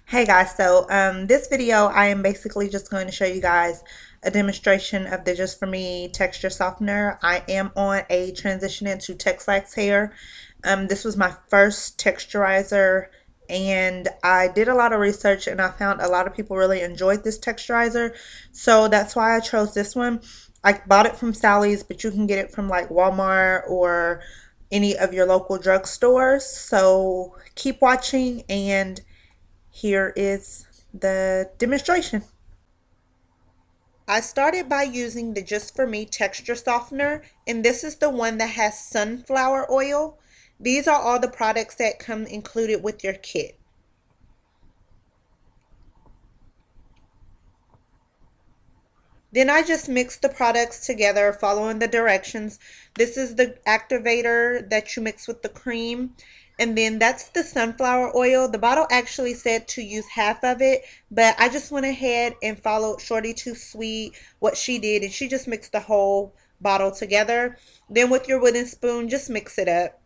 Hey guys, so this video I am basically just going to show you guys a demonstration of the Just For Me texture softener. I am on a transition into texlaxed hair. This was my first texturizer and I did a lot of research and I found a lot of people really enjoyed this texturizer. So that's why I chose this one. I bought it from Sally's, but you can get it from like Walmart or any of your local drugstores. So keep watching and here is the demonstration. I started by using the Just For Me texture softener, and this is the one that has sunflower oil. These are all the products that come included with your kit. Then I just mix the products together following the directions. This is the activator that you mix with the cream. And then that's the sunflower oil. The bottle actually said to use half of it, but I just went ahead and followed Shorty Too Sweet, what she did, and she just mixed the whole bottle together. Then with your wooden spoon, just mix it up.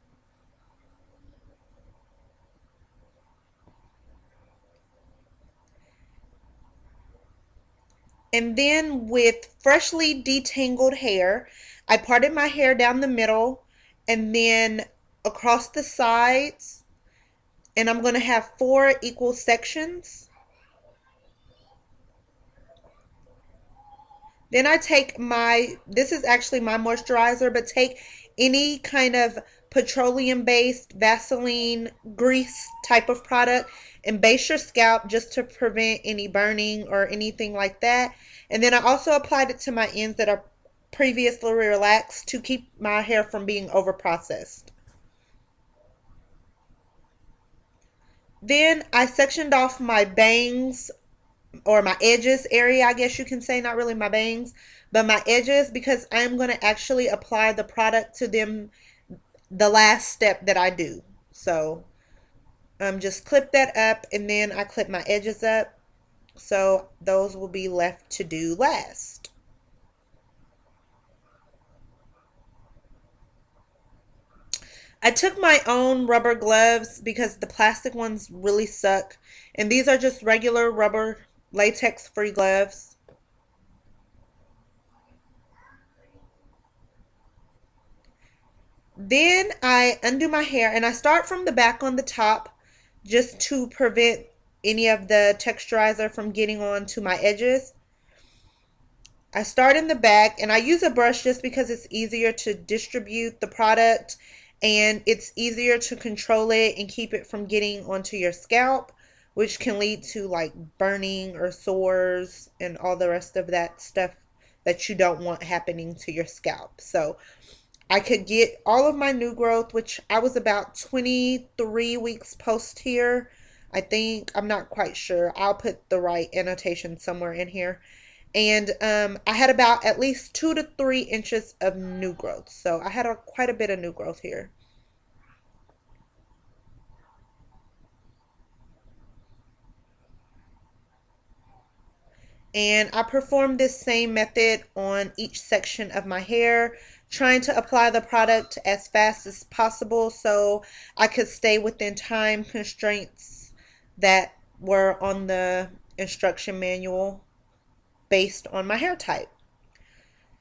And then with freshly detangled hair, I parted my hair down the middle and then across the sides. And I'm going to have 4 equal sections. Then I take this is actually my moisturizer, but take any kind of petroleum based Vaseline grease type of product and base your scalp just to prevent any burning or anything like that. And then I also applied it to my ends that are previously relaxed to keep my hair from being over processed. Then I sectioned off my bangs or my edges area, I guess you can say, not really my bangs, but my edges, because I'm going to actually apply the product to them the last step that I do. So just clip that up and then I clip my edges up. So those will be left to do last. I took my own rubber gloves because the plastic ones really suck. And these are just regular rubber latex free gloves. Then I undo my hair and I start from the back on the top just to prevent any of the texturizer from getting onto my edges. I start in the back and I use a brush just because it's easier to distribute the product and it's easier to control it and keep it from getting onto your scalp, which can lead to like burning or sores and all the rest of that stuff that you don't want happening to your scalp. So I could get all of my new growth, which I was about 23 weeks post here. I think, I'm not quite sure. I'll put the right annotation somewhere in here. And I had about at least 2 to 3 inches of new growth. So I had quite a bit of new growth here. And I performed this same method on each section of my hair, trying to apply the product as fast as possible so I could stay within time constraints that were on the instruction manual based on my hair type.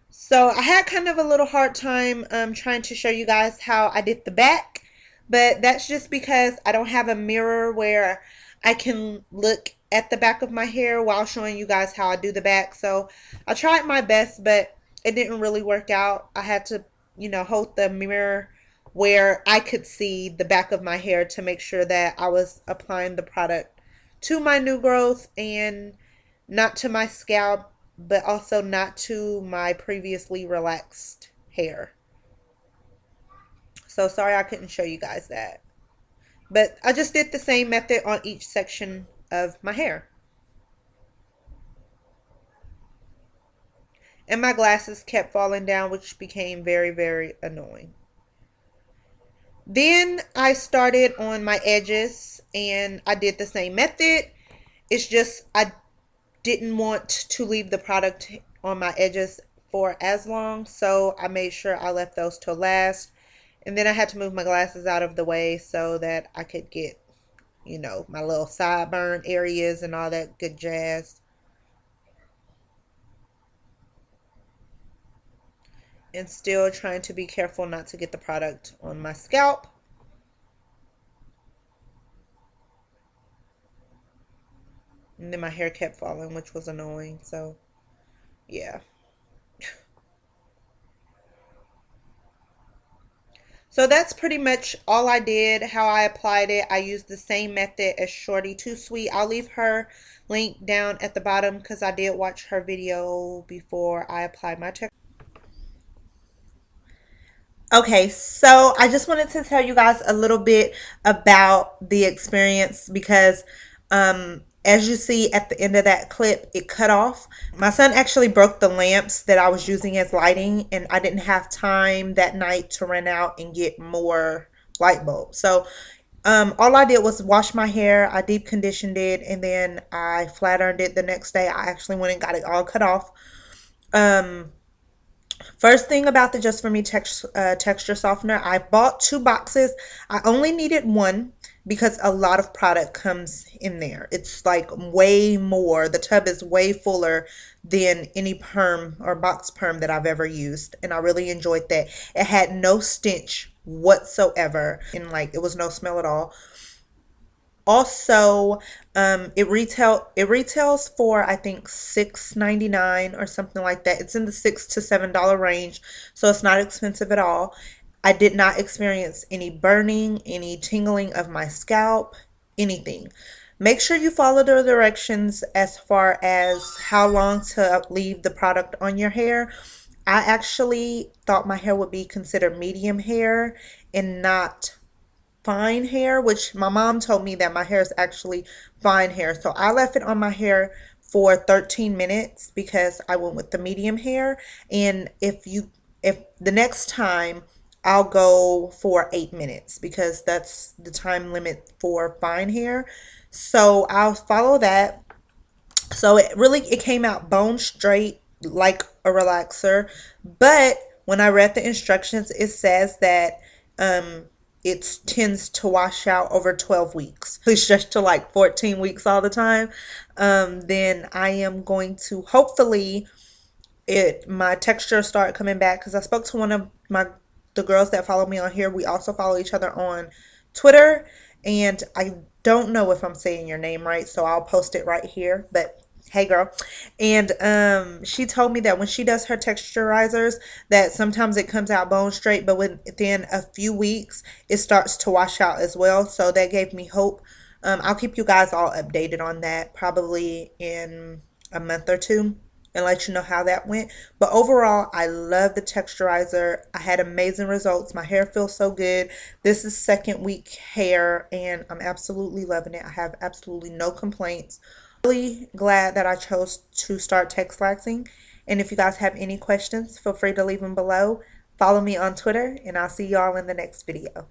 So I had kind of a little hard time trying to show you guys how I did the back, but that's just because I don't have a mirror where I can look at the back of my hair while showing you guys how I do the back. So I tried my best, but it didn't really work out. I had to, hold the mirror where I could see the back of my hair to make sure that I was applying the product to my new growth and not to my scalp, but also not to my previously relaxed hair. So sorry I couldn't show you guys that. But I just did the same method on each section of my hair. And my glasses kept falling down, which became very, very annoying. Then I started on my edges and I did the same method. It's just I didn't want to leave the product on my edges for as long, so I made sure I left those till last. And then I had to move my glasses out of the way so that I could get my little sideburn areas and all that good jazz. And still trying to be careful not to get the product on my scalp. And then my hair kept falling, which was annoying. So, yeah. So that's pretty much all I did, how I applied it. I used the same method as Shorty Too Sweet. I'll leave her link down at the bottom because I did watch her video before I applied my texture. Okay, so I just wanted to tell you guys a little bit about the experience because as you see at the end of that clip, it cut off. My son actually broke the lamps that I was using as lighting, and I didn't have time that night to run out and get more light bulbs. So all I did was wash my hair, I deep conditioned it, and then I flat ironed it the next day. I actually went and got it all cut off. Um, First thing about the Just For Me texture softener, I bought 2 boxes. I only needed one because a lot of product comes in there. It's like way more. The tub is way fuller than any perm or box perm that I've ever used. And I really enjoyed that. It had no stench whatsoever. And like it was no smell at all. Also, it retails for I think $6.99 or something like that. It's in the $6 to $7 range, so it's not expensive at all. I did not experience any burning, any tingling of my scalp, anything. Make sure you follow the directions as far as how long to leave the product on your hair. I actually thought my hair would be considered medium hair and not fine hair, which my mom told me that my hair is actually fine hair. So I left it on my hair for 13 minutes because I went with the medium hair. And if the next time I'll go for 8 minutes because that's the time limit for fine hair. So I'll follow that. So it came out bone straight like a relaxer. But when I read the instructions, it says that it tends to wash out over 12 weeks. Please stretch to like 14 weeks all the time. Then I am going to hopefully my texture start coming back because I spoke to one of the girls that follow me on here. We also follow each other on Twitter, and I don't know if I'm saying your name right, so I'll post it right here. But hey, girl. And she told me that when she does her texturizers, that sometimes it comes out bone straight, but within a few weeks, it starts to wash out as well. So that gave me hope. I'll keep you guys all updated on that probably in a month or two and let you know how that went. But overall, I love the texturizer. I had amazing results. My hair feels so good. This is second week hair and I'm absolutely loving it. I have absolutely no complaints. Really glad that I chose to start texlaxing. And if you guys have any questions, feel free to leave them below. Follow me on Twitter and I'll see y'all in the next video.